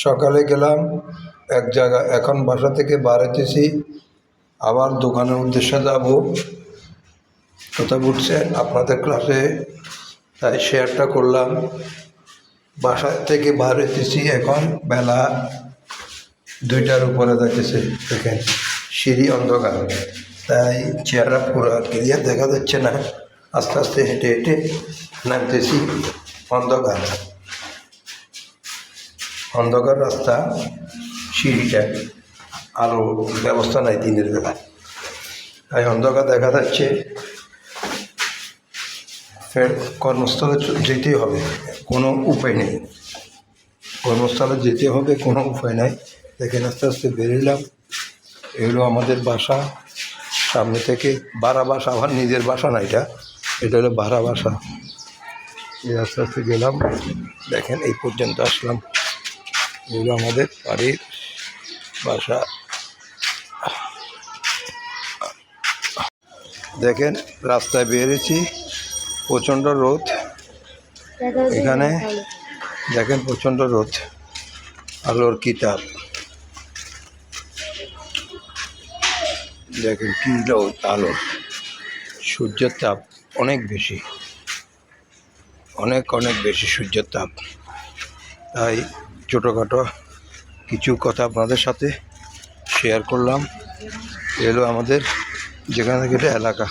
সকালে গেলাম এক জায়গায়, এখন বাসা থেকে বার হইতেছি, আবার দোকানের উদ্দেশ্যে যাব। কথা বুঝছেন আপনাদের ক্লাসে, তাই শেয়ারটা করলাম। বাসা থেকে বার হইতেছি, এখন বেলা 2টার উপরে যাইতেছে। দেখেন সিঁড়ি অন্ধকার, তাই চেহারা পুরো ক্লিয়ার দেখা যাচ্ছে না। আস্তে আস্তে হেঁটে হেঁটে নামতেছি। অন্ধকার অন্ধকার রাস্তা, সিঁড়িটা আলো ব্যবস্থা নাই দিনের বেলা, তাই অন্ধকার দেখা যাচ্ছে। ফের কর্মস্থলে যেতেই হবে, কোনো উপায় নেই। কর্মস্থলে যেতে হবে, কোনো উপায় নাই। দেখেন আস্তে আস্তে বেরোলাম। এগুলো আমাদের বাসা। সামনে থেকে ভাড়া বাসা, আমার নিজের বাসা না, এটা হলো ভাড়া বাসা। এই আস্তে আস্তে গেলাম, দেখেন এই পর্যন্ত আসলাম। এগুলো আমাদের বাড়ির বাসা। দেখেন রাস্তায় বেরিয়েছি, প্রচণ্ড রোদ এখানে। দেখেন প্রচণ্ড রোদ, আলোর কি তাপ, দেখেন কি আলো, সূর্যের তাপ অনেক বেশি, অনেক অনেক বেশি সূর্যের তাপ। তাই ছোটোখাটো কিছু কথা আপনাদের সাথে শেয়ার করলাম। এলো আমাদের যেখানে থেকে এলাকা।